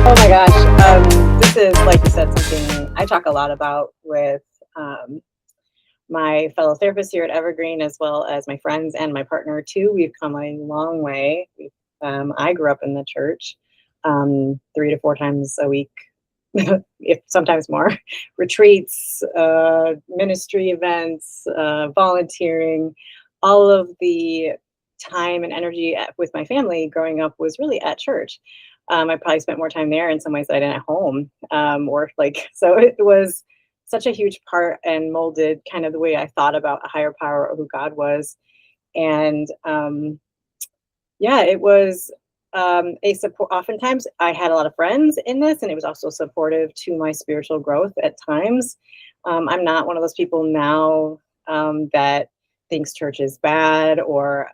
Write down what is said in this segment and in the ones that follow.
Oh my gosh. This is, like you said, something I talk a lot about with my fellow therapists here at Evergreen, as well as my friends and my partner too. We've come a long way. I grew up in the church 3 to 4 times a week, if sometimes more, retreats, ministry events, volunteering, all of the time and energy with my family growing up was really at church. I probably spent more time there in some ways than I did at home. So it was such a huge part and molded kind of the way I thought about a higher power or who God was. And it was a support. Oftentimes I had a lot of friends in this, and it was also supportive to my spiritual growth at times. I'm not one of those people now that thinks church is bad or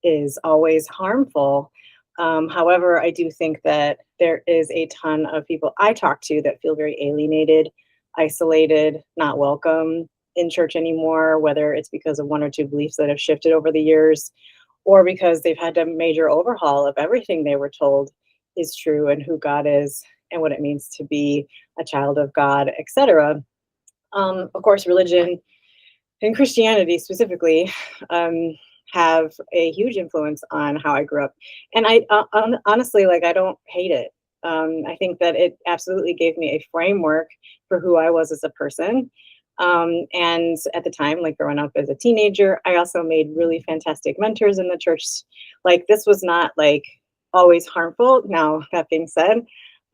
is always harmful. However, I do think that there is a ton of people I talk to that feel very alienated, isolated, not welcome in church anymore, whether it's because of one or two beliefs that have shifted over the years, or because they've had a major overhaul of everything they were told is true and who God is and what it means to be a child of God, etc. Of course, religion and Christianity specifically have a huge influence on how I grew up. And I honestly, I don't hate it. I think that it absolutely gave me a framework for who I was as a person. And at the time, growing up as a teenager, I also made really fantastic mentors in the church. This was not always harmful. Now, that being said,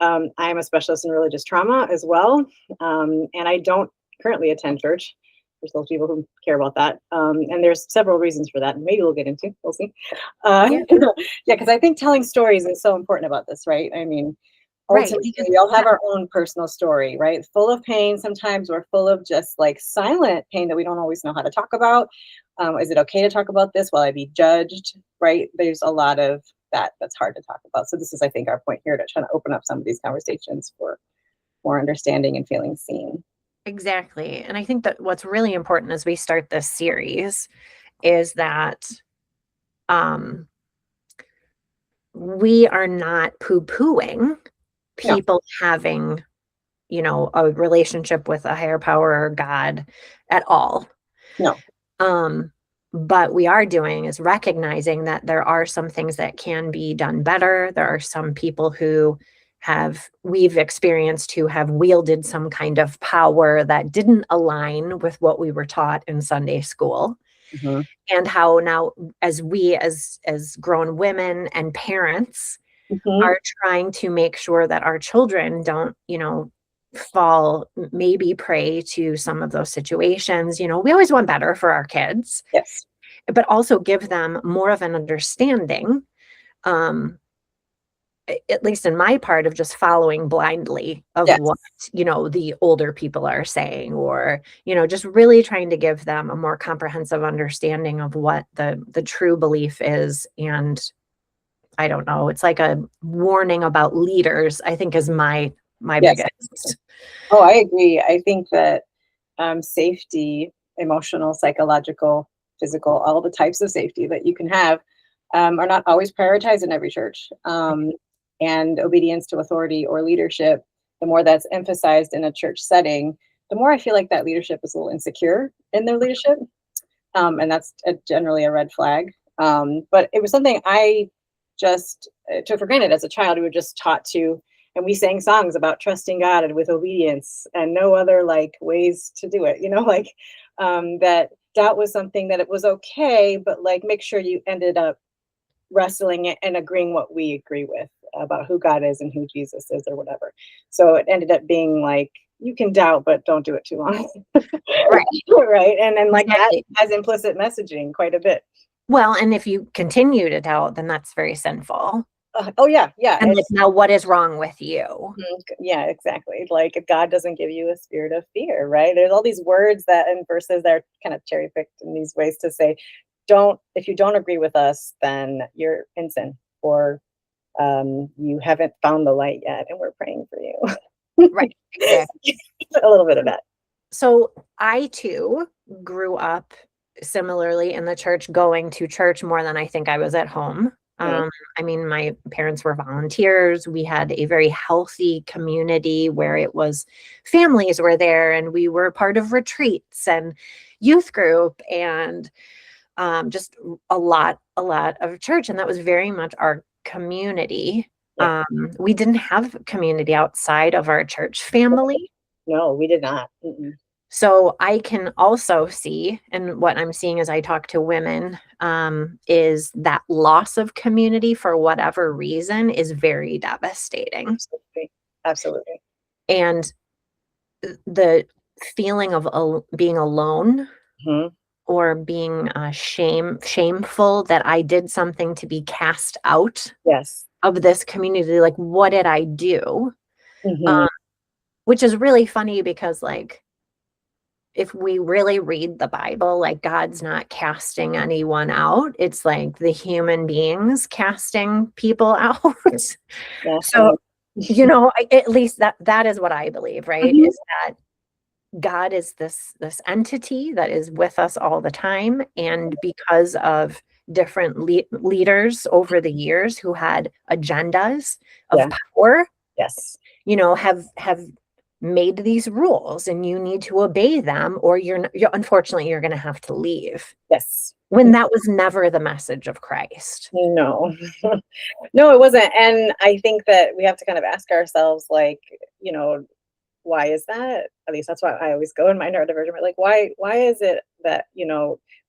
I am a specialist in religious trauma as well. And I don't currently attend church. There's those people who care about that. And there's several reasons for that. Maybe we'll get into, we'll see. Because I think telling stories is so important about this, right? I mean, ultimately, we all have our own personal story, right? Full of pain. Sometimes we're full of just silent pain that we don't always know how to talk about. Is it okay to talk about this? Will I be judged? Right? There's a lot of that's hard to talk about. So this is, I think, our point here to try to open up some of these conversations for more understanding and feeling seen. Exactly. And I think that what's really important as we start this series is that we are not poo-pooing people having, a relationship with a higher power or God at all. No. But we are doing is recognizing that there are some things that can be done better. There are some people who we've experienced who have wielded some kind of power that didn't align with what we were taught in Sunday school. Mm-hmm. And how now as we as grown women and parents are trying to make sure that our children don't, fall maybe prey to some of those situations. We always want better for our kids. Yes. But also give them more of an understanding, at least in my part, of just following blindly of what, the older people are saying, or, just really trying to give them a more comprehensive understanding of what the true belief is. And I don't know, it's like a warning about leaders, I think, is my biggest. Oh, I agree. I think that safety, emotional, psychological, physical, all the types of safety that you can have are not always prioritized in every church. And obedience to authority or leadership, the more that's emphasized in a church setting, the more I feel like that leadership is a little insecure in their leadership. And that's generally a red flag. But it was something I just took for granted as a child. We were just taught to, and we sang songs about trusting God and with obedience and no other ways to do it, that doubt was something that it was okay, but make sure you ended up wrestling it and agreeing what we agree with about who God is and who Jesus is or whatever. So it ended up being you can doubt, but don't do it too long. Right. Right. And then that has implicit messaging quite a bit. Well, and if you continue to doubt, then that's very sinful. Yeah. And now what is wrong with you? Yeah, exactly. If God doesn't give you a spirit of fear, right? There's all these words that and verses that are kind of cherry picked in these ways to say, if you don't agree with us, then you're in sin, or you haven't found the light yet, and we're praying for you. Right. Exactly. A little bit of that. So I too grew up similarly in the church, going to church more than I think I was at home. Mm. I mean, my parents were volunteers. We had a very healthy community where it was families were there and we were part of retreats and youth group and just a lot of church. And that was very much our community. Yeah. We didn't have community outside of our church family. No, we did not. Mm-mm. So I can also see, and what I'm seeing as I talk to women, is that loss of community for whatever reason is very devastating. Absolutely. Absolutely. And the feeling of being alone Hmm. or being shameful that I did something to be cast out Yes. of this community, like what did I do? Hmm. Um, which is really funny because like if we really read the Bible, like God's not casting anyone out. It's like the human beings casting people out. Yes. So, you know, at least that is what I believe, right? Mhm. Is that God is this entity that is with us all the time, and because of different leaders over the years who had agendas of Yeah. power, Yes. you know, have made these rules and you need to obey them or you're unfortunately you're going to have to leave, Yes. when that was never the message of Christ. No. No, it wasn't. And I think that we have to kind of ask ourselves, like, you know, why is that? At least that's why I always go in my neurodivergent. Like, why is it that,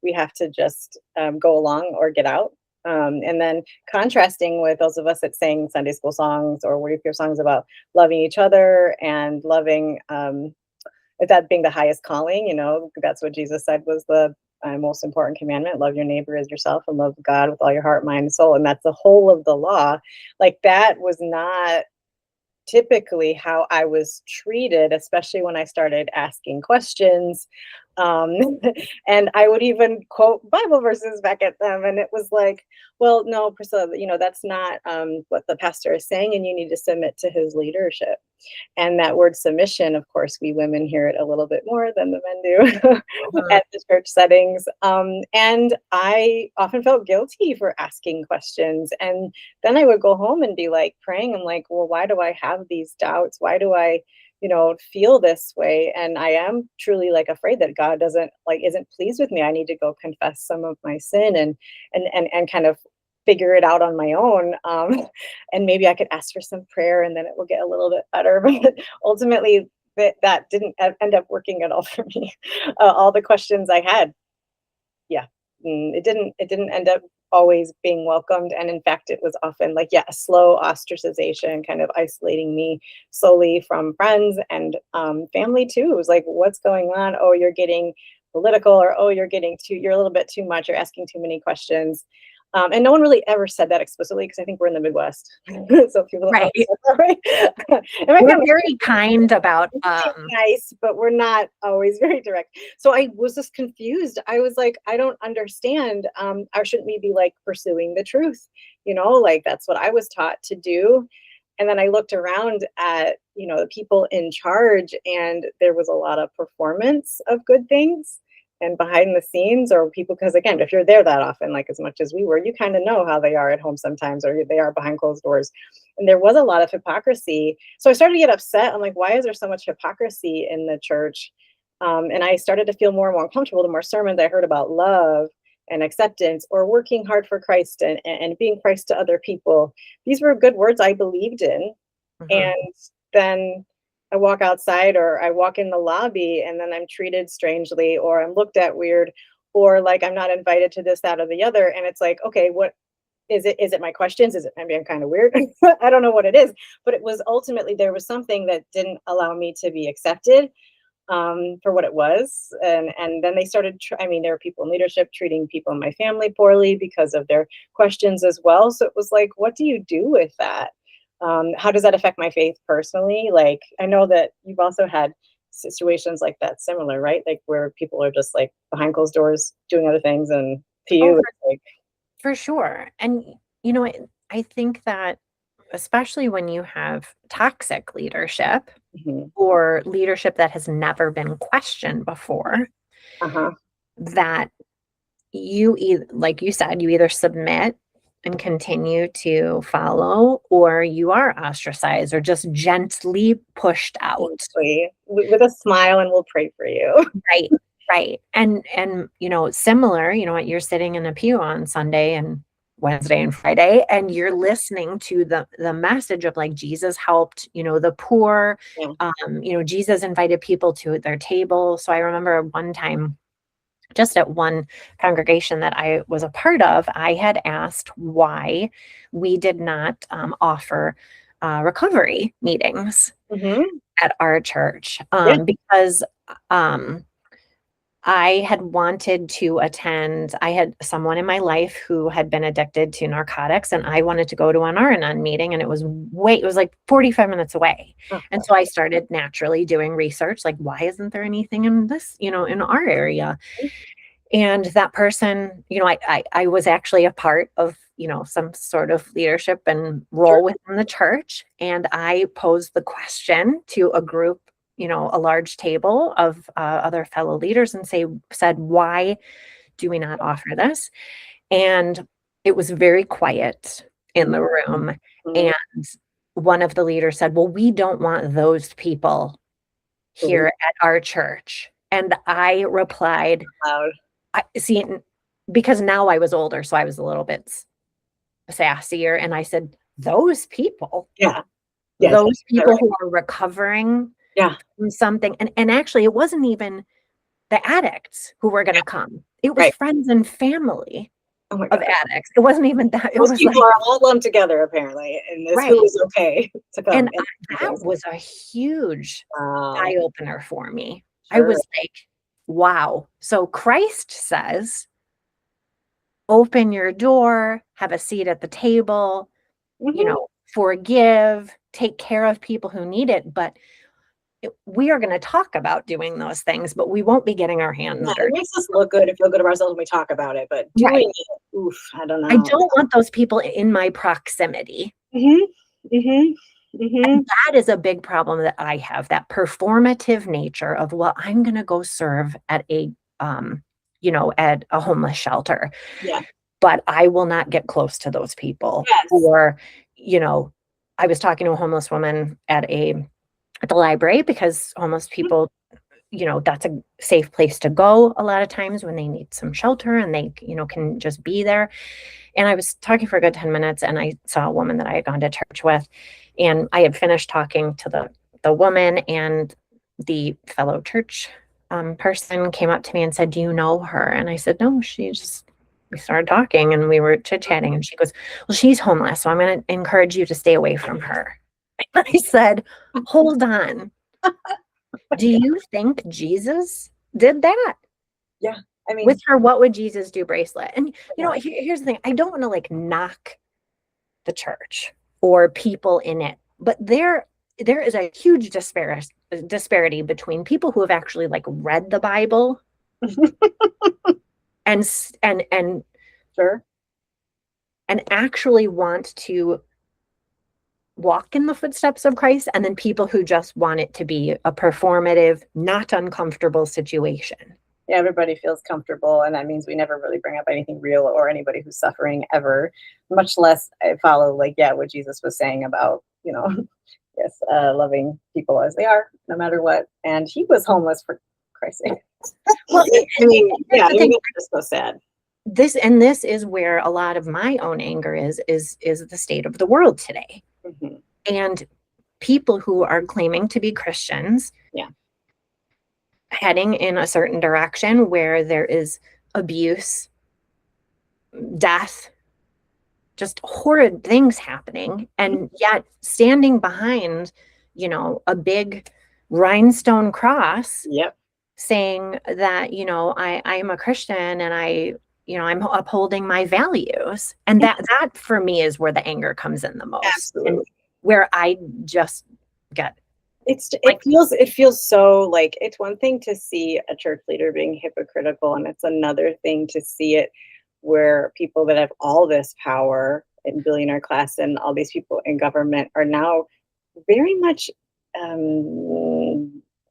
we have to just go along or get out? And then contrasting with those of us that sing Sunday school songs or word your songs about loving each other and loving, that being the highest calling, that's what Jesus said was the most important commandment: love your neighbor as yourself and love God with all your heart, mind, and soul. And that's the whole of the law. Like, that was not typically how I was treated, especially when I started asking questions. Um, and I would even quote Bible verses back at them. And it was like, well, no, Priscilla, that's not what the pastor is saying, and you need to submit to his leadership. And that word submission, of course, we women hear it a little bit more than the men do Mhm. at the church settings. And I often felt guilty for asking questions. And then I would go home and be like praying. I'm like, well, why do I have these doubts? Why do I, feel this way? And I am truly like afraid that God isn't pleased with me. I need to go confess some of my sin and kind of figure it out on my own. And maybe I could ask for some prayer and then it will get a little bit better. But ultimately, that didn't end up working at all for me. All the questions I had, yeah, it didn't end up always being welcomed. And in fact, it was often like, yeah, a slow ostracization, kind of isolating me slowly from friends and family too. It was like, what's going on? Oh, you're getting political, or oh, you're a little bit too much, you're asking too many questions. And no one really ever said that explicitly, because I think we're in the Midwest. So people don't Right. always say that, right? And my We're family very kind about nice, but we're not always very direct. So I was just confused. I was like, I don't understand. Or shouldn't we be like pursuing the truth? Like that's what I was taught to do. And then I looked around at, the people in charge, and there was a lot of performance of good things and behind the scenes, or people, because again, if you're there that often, like as much as we were, you kind of know how they are at home sometimes, or they are behind closed doors. And there was a lot of hypocrisy. So I started to get upset. I'm like, why is there so much hypocrisy in the church? And I started to feel more and more uncomfortable the more sermons I heard about love and acceptance, or working hard for Christ and being Christ to other people. These were good words I believed in. Mhm. And then I walk outside, or I walk in the lobby, and then I'm treated strangely, or I'm looked at weird, or like I'm not invited to this, that, or the other. And it's like, okay, what is it? Is it my questions? Is it maybe I'm kind of weird? I don't know what it is, but it was ultimately, there was something that didn't allow me to be accepted for what it was. And then they started, I mean, there were people in leadership treating people in my family poorly because of their questions as well. So it was like, what do you do with that? How does that affect my faith personally? Like, I know that you've also had situations like that similar, right? Like where people are just like behind closed doors doing other things, and to Oh, you, it's like, for sure. And you know, I think that especially when you have toxic leadership mhm, or leadership that has never been questioned before, uh-huh, that you either, like you said, you either submit and continue to follow, or you are ostracized or just gently pushed out. Exactly. With a smile, and we'll pray for you. Right. Right. And similar, you're sitting in a pew on Sunday and Wednesday and Friday, and you're listening to the message of like Jesus helped, the poor. Yeah. Jesus invited people to their table. So I remember one time, just at one congregation that I was a part of, I had asked why we did not offer recovery meetings at our church, Yeah. because I had wanted to attend. I had someone in my life who had been addicted to narcotics, and I wanted to go to an R&N meeting, and it was like 45 minutes away. Oh, and so I started naturally doing research, like, why isn't there anything in this, in our area? And that person, I was actually a part of, some sort of leadership and role sure. within the church. And I posed the question to a group, a large table of other fellow leaders, and said, why do we not offer this? And it was very quiet in the room. Mhm. And one of the leaders said, well, we don't want those people here at our church. And I replied, Loud. I see, because now I was older, so I was a little bit sassier, and I said, those people, Yeah. Yes. those people Right. who are recovering Yeah. from something, and actually it wasn't even the addicts who were going to come. It was Right. friends and family Oh my of God. addicts. It wasn't even that. It Those was people like, are all lumped together apparently, and this right. who is okay to come. And and that things. was a huge Wow. eye opener for me. I Sure. was like, wow. So Christ says, open your door, have a seat at the table, Mhm. forgive, take care of people who need it. But we are going to talk about doing those things, but we won't be getting our hands Yeah, it dirty. makes us look good and feel good about ourselves when we talk about it, but Right. doing it, oof, I don't I know. don't want those people in my proximity. Mhm. Mhm. Mhm. And that is a big problem that I have, that performative nature of, well, I'm going to go serve at at a homeless shelter, Yeah. but I will not get close to those people. Yes. Or, I was talking to a homeless woman at the library, because homeless people, that's a safe place to go a lot of times when they need some shelter, and they, can just be there. And I was talking for a good 10 minutes, and I saw a woman that I had gone to church with, and I had finished talking to the woman, and the fellow church person came up to me and said, do you know her? And I said, no, we started talking, and we were chit-chatting, and she goes, well, she's homeless, so I'm going to encourage you to stay away from her. And I said, hold on. Do you think Jesus did that? Yeah. I mean, With her what would Jesus do bracelet? And here's the thing. I don't want to like knock the church or people in it, but there is a huge disparity between people who have actually like read the Bible and sure. and actually want to walk in the footsteps of Christ, and then people who just want it to be a performative, not uncomfortable situation. Yeah, everybody feels comfortable, and that means we never really bring up anything real or anybody who's suffering ever, much less follow what Jesus was saying about, yes, loving people as they are, no matter what. And he was homeless, for Christ's sake. Well, I mean, here's the thing. it's so sad. This is where a lot of my own anger is the state of the world today. Mm-hmm. And people who are claiming to be Christians, yeah, heading in a certain direction where there is abuse, death, just horrid things happening, and yet standing behind, a big rhinestone cross, yep, saying that, I'm a Christian, and I'm upholding my values. And that for me is where the anger comes in the most. absolutely. And where I just get it feels so like it's one thing to see a church leader being hypocritical, and it's another thing to see it where people that have all this power in billionaire class and all these people in government are now very much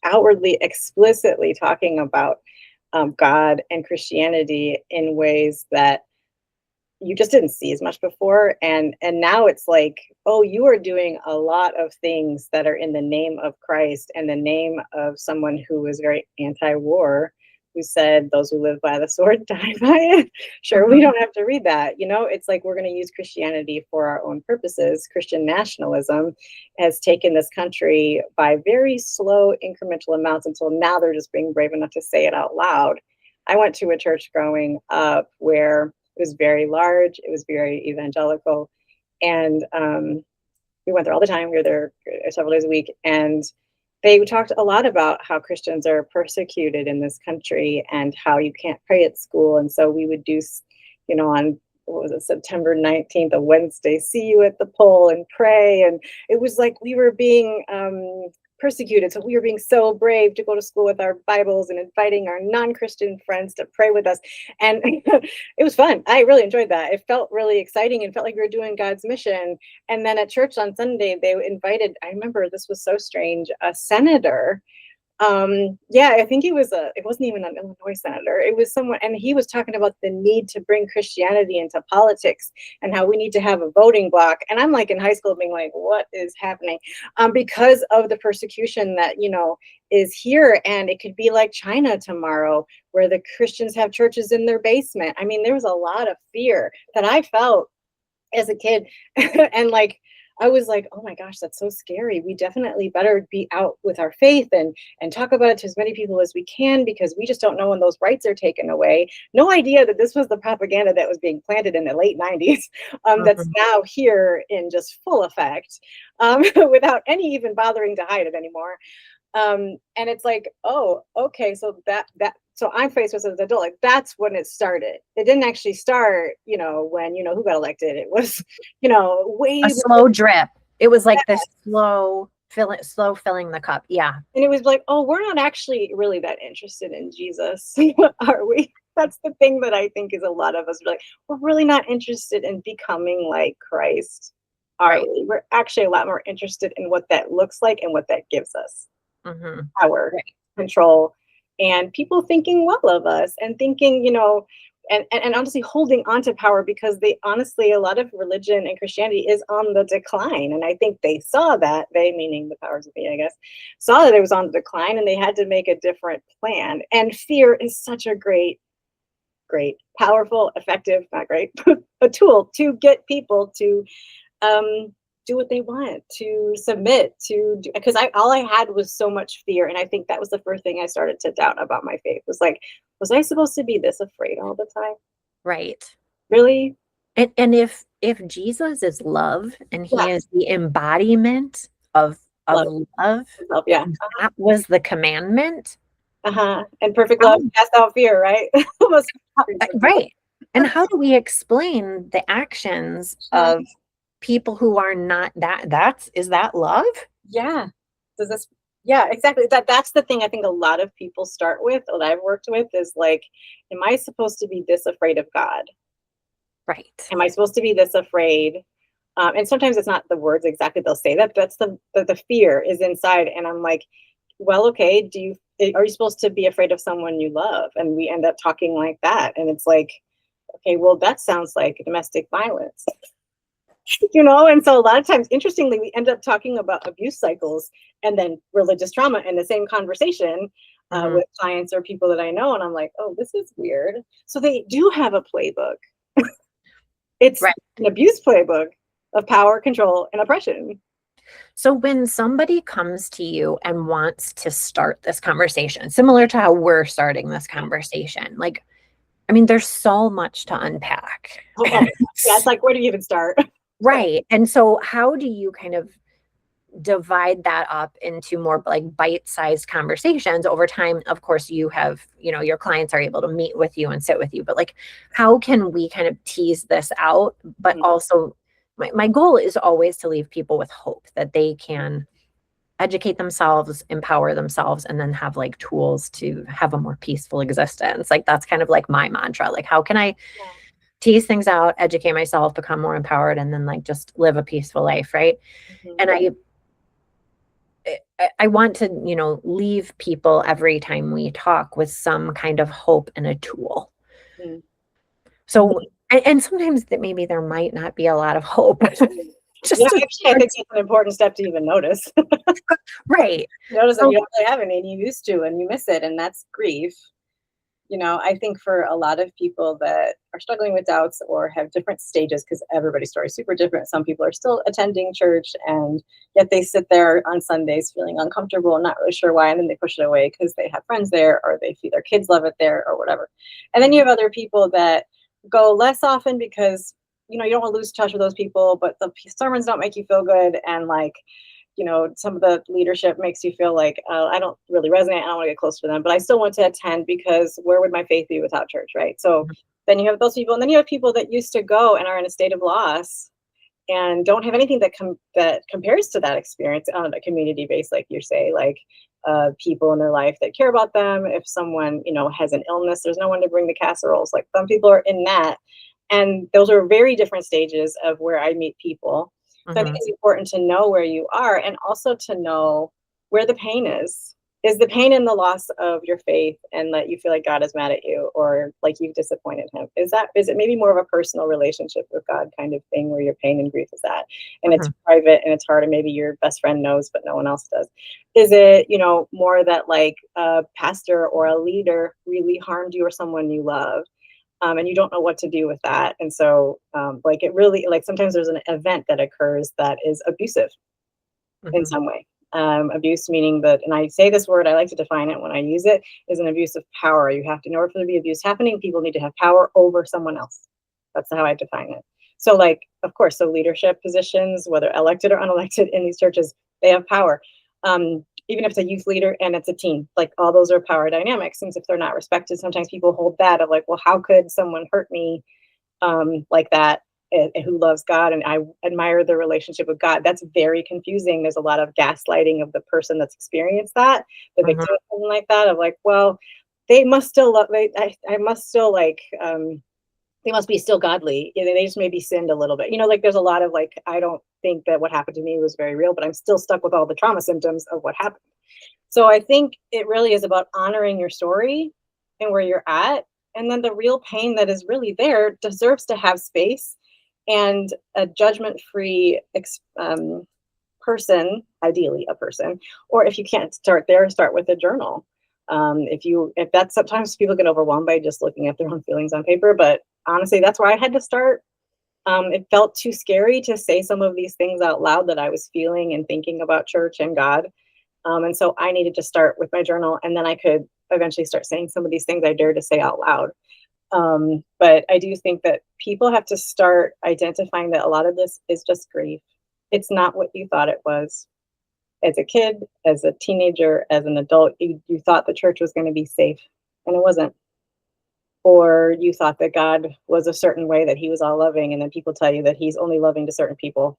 outwardly, explicitly talking about God and Christianity in ways that you just didn't see as much before. And now it's like, oh, you are doing a lot of things that are in the name of Christ and the name of someone who was very anti-war, who said those who live by the sword die by it. Sure, we don't have to read that. It's like we're going to use Christianity for our own purposes. Christian nationalism has taken this country by very slow incremental amounts until now they're just being brave enough to say it out loud. I went to a church growing up where it was very large. It was very evangelical. And we went there all the time. We were there several days a week. And they talked a lot about how Christians are persecuted in this country and how you can't pray at school. And so we would do, on, what was it, September 19th, a Wednesday, see you at the poll and pray. And it was like we were being persecuted. So we were being so brave to go to school with our Bibles and inviting our non-Christian friends to pray with us. And it was fun. I really enjoyed that. It felt really exciting and felt like we were doing God's mission. And then at church on Sunday, they invited, I remember this was so strange, a senator. I think it wasn't even an Illinois senator. It was someone, and he was talking about the need to bring Christianity into politics and how we need to have a voting block. And I'm like in high school being like, what is happening? Because of the persecution that, is here. And it could be like China tomorrow, where the Christians have churches in their basement. I mean, there was a lot of fear that I felt as a kid. And like, I was like, oh my gosh, that's so scary. We definitely better be out with our faith and talk about it to as many people as we can, because we just don't know when those rights are taken away. No idea that this was the propaganda that was being planted in the late 90s that's now here in just full effect without any even bothering to hide it anymore. And it's like, oh, okay, so so I'm faced with as an adult, like that's when it started. It didn't actually start, when, who got elected. It was, way a slow drip. It was like this slow filling the cup. Yeah. And it was like, oh, we're not actually really that interested in Jesus, are we? That's the thing that I think is a lot of us are like, we're really not interested in becoming like Christ, are we? We're actually a lot more interested in what that looks like and what that gives us. Power, control, and people thinking well of us and thinking, and honestly holding on to power, because a lot of religion and Christianity is on the decline. And I think they saw that, they meaning the powers of be, I guess, saw that it was on the decline and they had to make a different plan. And fear is such a great, powerful, effective, not great, a tool to get people to do what they want, to submit, because all I had was so much fear. And I think that was the first thing I started to doubt about my faith, was like, was I supposed to be this afraid all the time? Right. Really? And if Jesus is love and he is the embodiment of love, yeah, that was the commandment. And perfect love casts out fear, right? Right. And how do we explain the actions of people who are not is that love? Yeah. Yeah, exactly. That's the thing I think a lot of people start with, that I've worked with, is like, am I supposed to be this afraid of God? Right. Am I supposed to be this afraid? And sometimes it's not the words exactly they'll say that, but that's the fear is inside. And I'm like, well, okay, are you supposed to be afraid of someone you love? And we end up talking like that. And it's like, okay, well, that sounds like domestic violence. And so a lot of times, interestingly, we end up talking about abuse cycles and then religious trauma in the same conversation with clients or people that I know. And I'm like, oh, this is weird. So they do have a playbook. It's an abuse playbook of power, control, and oppression. So when somebody comes to you and wants to start this conversation, similar to how we're starting this conversation, like, I mean, there's so much to unpack. Yeah, it's like, where do you even start? Right. And so how do you kind of divide that up into more like bite-sized conversations over time? Of course, you have, your clients are able to meet with you and sit with you, but like, how can we kind of tease this out? But also my goal is always to leave people with hope that they can educate themselves, empower themselves, and then have like tools to have a more peaceful existence. Like, that's kind of like my mantra. Like, how can I tease things out, educate myself, become more empowered, and then like just live a peaceful life, right? And I want to, leave people every time we talk with some kind of hope and a tool. So And sometimes that maybe there might not be a lot of hope. Yeah, Just to actually, I think it's an important step to even notice. right. Notice that So you don't really have any and you used to and you miss it, and that's grief. I think for a lot of people that are struggling with doubts or have different stages, because everybody's story is super different. Some people are still attending church, and yet they sit there on Sundays feeling uncomfortable and not really sure why. And then they push it away because they have friends there, or they feel their kids love it there, or whatever. And then you have other people that go less often because, you don't want to lose touch with those people, but the sermons don't make you feel good. And like, some of the leadership makes you feel like, I don't really resonate. I don't want to get close to them, but I still want to attend because where would my faith be without church, right? So then you have those people, and then you have people that used to go and are in a state of loss and don't have anything that compares to that experience on a community base, like you say, like people in their life that care about them. If someone has an illness, there's no one to bring the casseroles. Like some people are in that, and those are very different stages of where I meet people. So I think it's important to know where you are, and also to know where the pain is. Is the pain in the loss of your faith and that you feel like God is mad at you, or like you've disappointed him? Is it maybe more of a personal relationship with God kind of thing, where your pain and grief is at, and it's private and it's hard, and maybe your best friend knows but no one else does? Is it more that like a pastor or a leader really harmed you or someone you love, and you don't know what to do with that? And so like it really, like sometimes there's an event that occurs that is abusive in some way. Abuse meaning that, and I say this word, I like to define it when I use it, is an abuse of power. You have to, in order for there to be abuse happening, people need to have power over someone else. That's how I define it. So like, of course, so leadership positions, whether elected or unelected in these churches, they have power. Even if it's a youth leader and it's a teen, like all those are power dynamics. And if they're not respected, sometimes people hold that of like, well, how could someone hurt me like that, who loves God, and I admire the relationship with God? That's very confusing. There's a lot of gaslighting of the person that's experienced that, the victim of something like that, of like, well, they must still love, I must still like, they must be still godly. They just maybe sinned a little bit. Like there's a lot of like, I don't think that what happened to me was very real, but I'm still stuck with all the trauma symptoms of what happened. So I think it really is about honoring your story and where you're at. And then the real pain that is really there deserves to have space, and a judgment-free person, ideally a person, or if you can't start there, start with a journal. If that's, sometimes people get overwhelmed by just looking at their own feelings on paper, but honestly, that's where I had to start. It felt too scary to say some of these things out loud that I was feeling and thinking about church and God. And so I needed to start with my journal, and then I could eventually start saying some of these things I dared to say out loud. But I do think that people have to start identifying that a lot of this is just grief. It's not what you thought it was. As a kid, as a teenager, as an adult, you thought the church was going to be safe, and it wasn't. Or you thought that God was a certain way, that he was all loving, and then people tell you that he's only loving to certain people.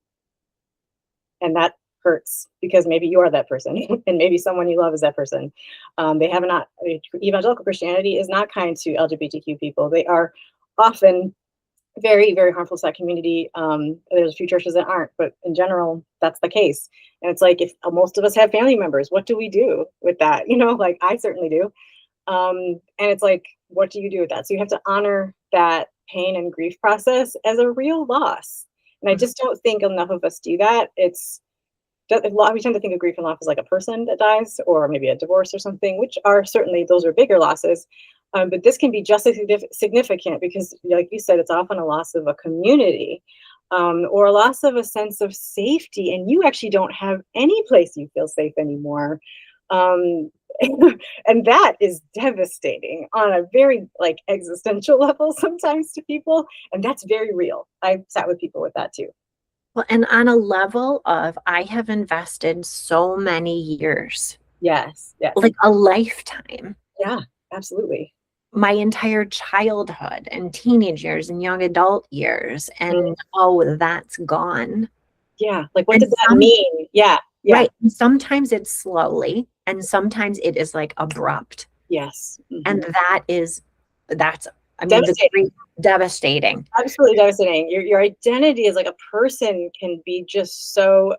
And that hurts, because maybe you are that person and maybe someone you love is that person. Evangelical Christianity is not kind to LGBTQ people. They are often very, very harmful to that community. There's a few churches that aren't, but in general, that's the case. And it's like, if most of us have family members, what do we do with that? Like I certainly do. And it's like, what do you do with that? So you have to honor that pain and grief process as a real loss. And I just don't think enough of us do that. We tend to think of grief and loss as like a person that dies, or maybe a divorce or something, which are certainly, those are bigger losses. But this can be just as significant, because like you said, it's often a loss of a community, or a loss of a sense of safety. And you actually don't have any place you feel safe anymore. And that is devastating on a very like existential level sometimes to people. And that's very real. I've sat with people with that too. Well, and on a level of, I have invested so many years. Yes. Yeah. Like a lifetime. Yeah, absolutely. My entire childhood and teenage years and young adult years. And oh, that's gone. Yeah. Like, what does that mean? Yeah. Yeah. Right. And sometimes it's slowly, and sometimes it is like abrupt. Yes. And that's, I mean, devastating. Devastating. Absolutely devastating. Your identity as like a person can be just so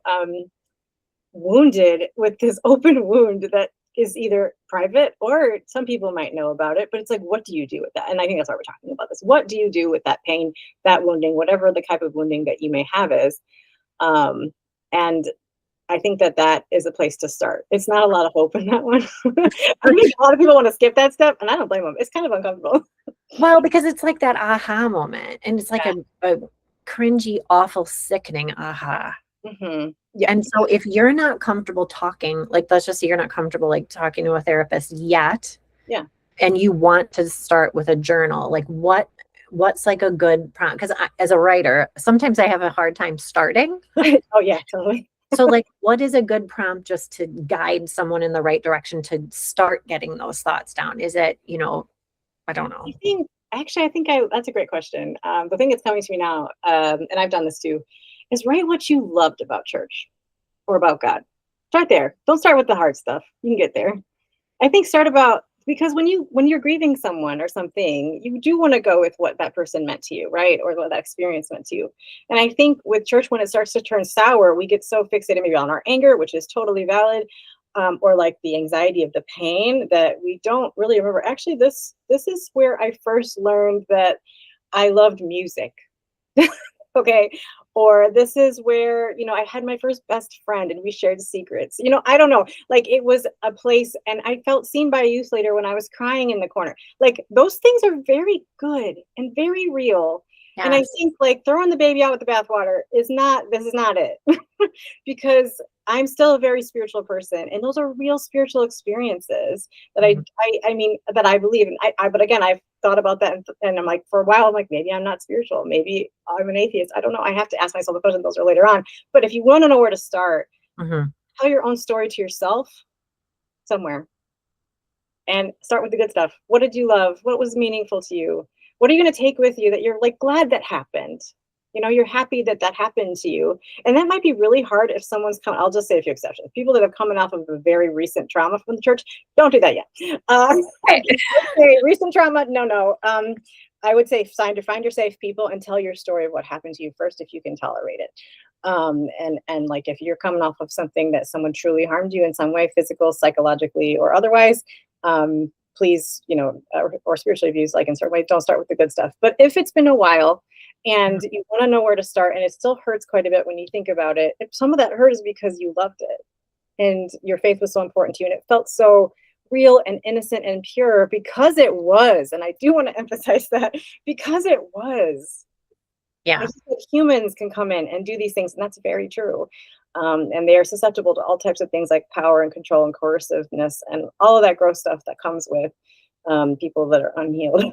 wounded with this open wound that is either private or some people might know about it, but it's like, what do you do with that? And I think that's why we're talking about this. What do you do with that pain, that wounding, whatever the type of wounding that you may have is? And I think that that is a place to start. It's not a lot of hope in that one. I think a lot of people want to skip that step, and I don't blame them. It's kind of uncomfortable. Well, because it's like that aha moment, and it's like a cringy, awful, sickening aha. Mm-hmm. Yeah. And so if you're not comfortable talking, like let's just say you're not comfortable like talking to a therapist yet, Yeah. and you want to start with a journal, like what's like a good prompt? Because as a writer, sometimes I have a hard time starting. Oh yeah, totally. So like, what is a good prompt just to guide someone in the right direction to start getting those thoughts down? Is it, I don't know. I think that's a great question. The thing that's coming to me now, and I've done this too, is write what you loved about church or about God. Start there. Don't start with the hard stuff. You can get there. I think start about, because when you're grieving someone or something, you do want to go with what that person meant to you, right? Or what that experience meant to you. And I think with church, when it starts to turn sour, we get so fixated maybe on our anger, which is totally valid, or like the anxiety of the pain, that we don't really remember. Actually, this is where I first learned that I loved music. Okay. Or this is where, I had my first best friend and we shared secrets. I don't know. Like it was a place, and I felt seen by a youth leader when I was crying in the corner. Like those things are very good and very real. And I think like throwing the baby out with the bathwater this is not it. Because I'm still a very spiritual person, and those are real spiritual experiences that I mean, that I believe in. But again, I've thought about that, and I'm like, for a while, I'm like, maybe I'm not spiritual. Maybe I'm an atheist. I don't know. I have to ask myself the question. Those are later on. But if you want to know where to start, tell your own story to yourself somewhere, and start with the good stuff. What did you love? What was meaningful to you? What are you going to take with you that you're like glad that happened? You're happy that that happened to you. And that might be really hard if someone's come. I'll just say a few exceptions. People that have coming off of a very recent trauma from the church, don't do that yet. Recent trauma, no. I would say find your safe people and tell your story of what happened to you first, if you can tolerate it. And like if you're coming off of something that someone truly harmed you in some way, physical, psychologically, or otherwise, please, or spiritually abused, like in certain ways, don't start with the good stuff. But if it's been a while and you want to know where to start, and it still hurts quite a bit when you think about it, if some of that hurt is because you loved it and your faith was so important to you and it felt so real and innocent and pure, because it was. And I do want to emphasize that, because it was. Yeah. I think that humans can come in and do these things, and that's very true. And they are susceptible to all types of things like power and control and coerciveness and all of that gross stuff that comes with people that are unhealed.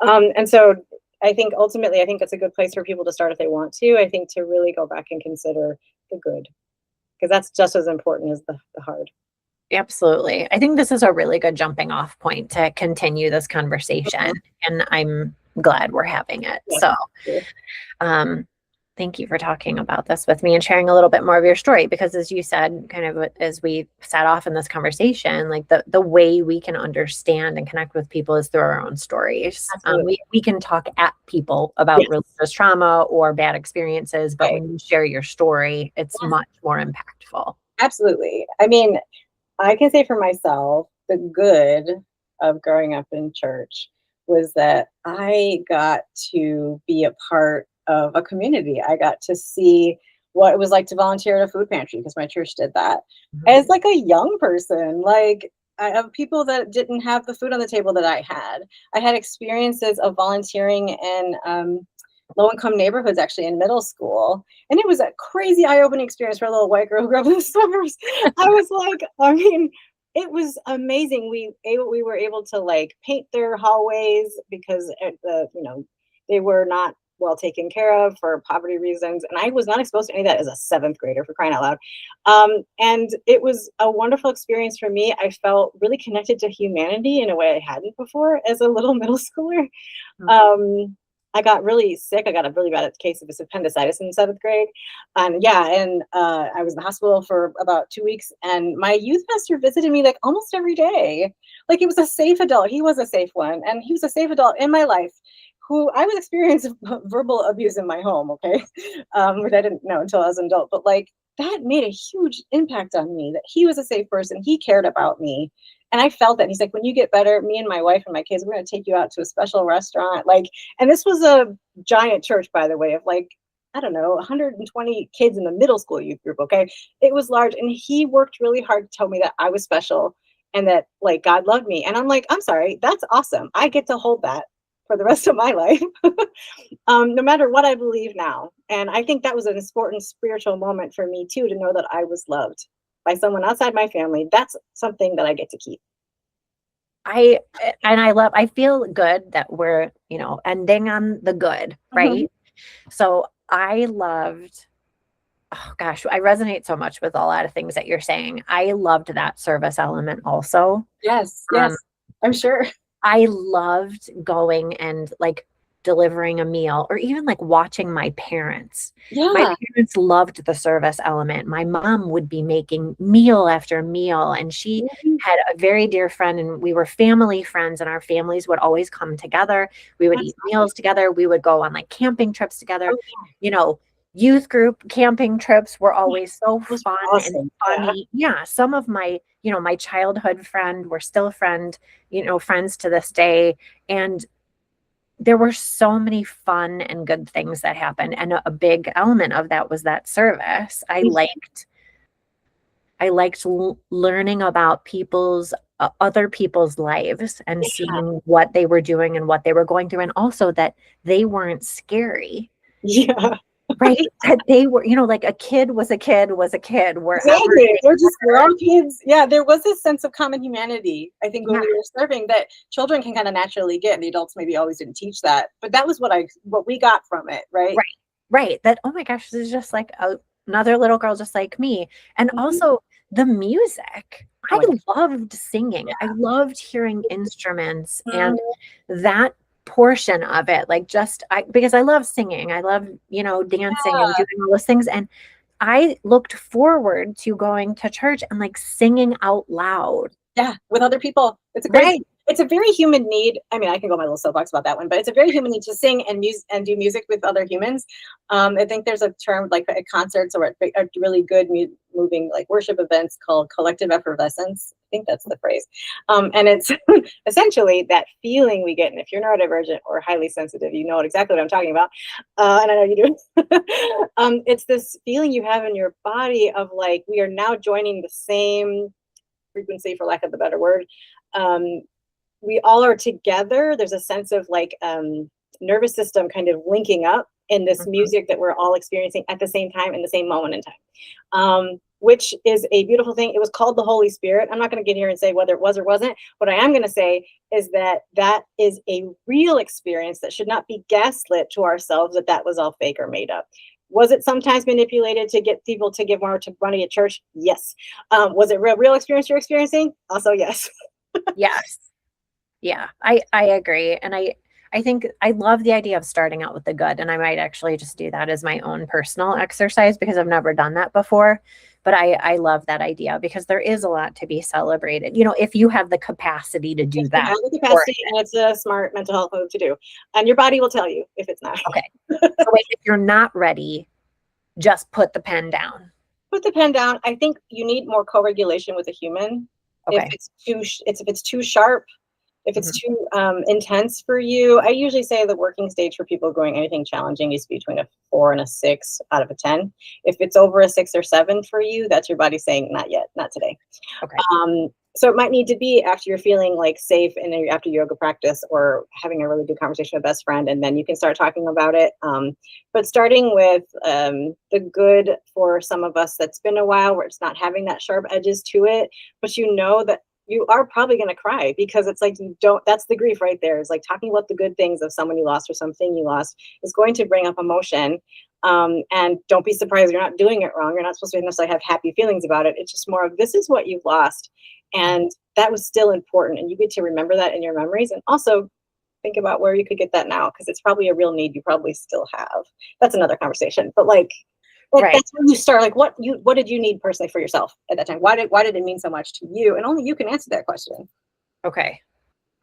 And so I think ultimately, I think that's a good place for people to start if they want to. I think to really go back and consider the good, because that's just as important as the hard. Absolutely. I think this is a really good jumping off point to continue this conversation, and I'm glad we're having it. So, thank you for talking about this with me and sharing a little bit more of your story, because as you said, kind of as we sat off in this conversation, like the way we can understand and connect with people is through our own stories. We can talk at people about religious trauma or bad experiences, but when you share your story, it's much more impactful. Absolutely. I mean, I can say for myself, the good of growing up in church was that I got to be a part of a community. I got to see what it was like to volunteer at a food pantry, because my church did that. As like a young person, like I have people that didn't have the food on the table that I had. I had experiences of volunteering in low-income neighborhoods, actually in middle school. And it was a crazy eye-opening experience for a little white girl who grew up in the suburbs. I was like, it was amazing. We were able to like paint their hallways because they were not well taken care of for poverty reasons. And I was not exposed to any of that as a seventh grader, for crying out loud. And it was a wonderful experience for me. I felt really connected to humanity in a way I hadn't before as a little middle schooler. I got really sick. I got a really bad case of appendicitis in seventh grade. I was in the hospital for about 2 weeks, and my youth pastor visited me like almost every day. Like he was a safe adult. He was a safe one. And he was a safe adult in my life who I was experiencing verbal abuse in my home. Okay. Which I didn't know until I was an adult, but like, that made a huge impact on me, that he was a safe person. He cared about me. And I felt that. And he's like, when you get better, me and my wife and my kids, we're going to take you out to a special restaurant. Like, and this was a giant church, by the way, of like, I don't know, 120 kids in the middle school youth group. Okay. It was large. And he worked really hard to tell me that I was special and that like God loved me. And I'm like, I'm sorry, that's awesome. I get to hold that for the rest of my life, no matter what I believe now. And I think that was an important spiritual moment for me too, to know that I was loved by someone outside my family. That's something that I get to keep. I feel good that we're, ending on the good, right? So I loved, oh gosh, I resonate so much with a lot of things that you're saying. I loved that service element also. Yes, yes, I'm sure. I loved going and like delivering a meal, or even like watching my parents. My Yeah. parents loved the service element. My mom would be making meal after meal, and she Mhm. had a very dear friend, and we were family friends, and our families would always come together. We would That's eat meals together. We would go on like camping trips together. oh, You know, youth group camping trips were always so those fun were and awesome. Yeah. funny. Yeah, some of my, my childhood friend were still friends to this day. And there were so many fun and good things that happened. And a big element of that was that service. I liked learning about other people's lives and seeing what they were doing and what they were going through. And also that they weren't scary, Yeah. right? That they were, like a kid was a kid was a kid wherever Exactly. they We're were. all kids. Yeah, there was this sense of common humanity, I think, when Yeah. we were serving that children can kind of naturally get, and the adults maybe always didn't teach that. But that was what we got from it, right? Right. Right. That, oh my gosh, this is just like another little girl just like me. And Mhm. also the music. Oh I my God. loved singing. I loved hearing instruments and Mhm. that portion of it. Like because I love singing. I love, dancing and doing all those things. And I looked forward to going to church and like singing out loud. Yeah, with other people. Right. It's a very human need. I mean, I can go my little soapbox about that one, but it's a very human need to sing and do music with other humans. I think there's a term like at concerts or at really good moving like worship events called collective effervescence. I think that's the phrase. And it's essentially that feeling we get. And if you're neurodivergent or highly sensitive, you know exactly what I'm talking about. And I know you do. It's this feeling you have in your body of like, we are now joining the same frequency, for lack of a better word. Um, we all are together. There's a sense of like nervous system kind of linking up in this Mhm. music that we're all experiencing at the same time in the same moment in time, which is a beautiful thing. It was called the Holy Spirit. I'm not going to get here and say whether it was or wasn't. What I am going to say is that that is a real experience that should not be gaslit to ourselves that that was all fake or made up. Was it sometimes manipulated to get people to give more to money at church? Yes. Was it real experience you're experiencing? Also, yes. Yes. Yeah, I agree. And I think I love the idea of starting out with the good. And I might actually just do that as my own personal exercise because I've never done that before. But I love that idea because there is a lot to be celebrated. If you have the capacity to do If you that. have the Or, capacity and it's a smart mental health move to do, and your body will tell you if it's not. okay. So wait, if you're not ready, just put the pen down. Put the pen down. I think you need more co-regulation with a human. If Okay. it's too sharp, if it's Mhm. too intense for you, I usually say the working stage for people going anything challenging is between a 4 and a 6 out of a 10. If it's over a 6 or 7 for you, that's your body saying not yet, not today. Okay. So it might need to be after you're feeling like safe and then after yoga practice or having a really good conversation with a best friend, and then you can start talking about it. But starting with the good for some of us that's been a while where it's not having that sharp edges to it, but you know that you are probably going to cry because it's like you don't, that's the grief right there. It's like talking about the good things of someone you lost or something you lost is going to bring up emotion. And don't be surprised you're not doing it wrong. You're not supposed to necessarily have happy feelings about it. It's just more of this is what you've lost. And that was still important. And you get to remember that in your memories. And also think about where you could get that now because it's probably a real need you probably still have. That's another conversation. But like Right. that's when you start like what did you need personally for yourself at that time? Why did it mean so much to you? And only you can answer that question. Okay.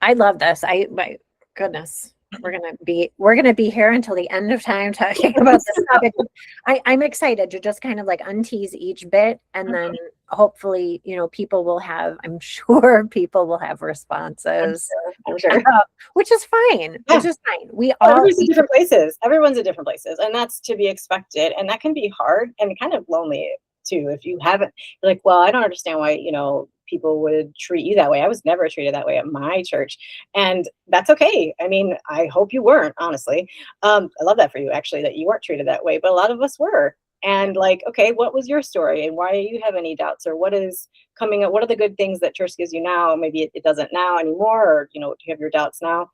I love this. My goodness. we're gonna be here until the end of time talking about this topic. I'm excited to just kind of like untease each bit, and then hopefully, people will have, I'm sure people will have responses, I'm sure. which is fine. Yeah. Which is fine. We all Everyone's at different places. Everyone's at different places, and that's to be expected. And that can be hard and kind of lonely too if you haven't. You're like, well, I don't understand why people would treat you that way. I was never treated that way at my church, and that's okay. I mean, I hope you weren't. Honestly, I love that for you actually that you weren't treated that way, but a lot of us were. And like, okay, what was your story, and why do you have any doubts, or what is coming up? What are the good things that church gives you now? Maybe it doesn't now anymore, or do you have your doubts now?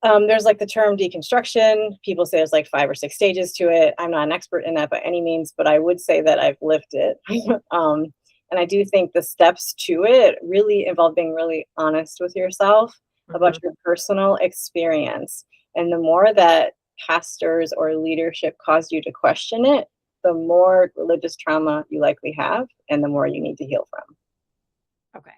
There's like the term deconstruction. People say there's like 5 or 6 stages to it. I'm not an expert in that by any means, but I would say that I've lived it. And I do think the steps to it really involve being really honest with yourself about your personal experience. And the more that pastors or leadership cause you to question it, the more religious trauma you likely have, and the more you need to heal from. Okay.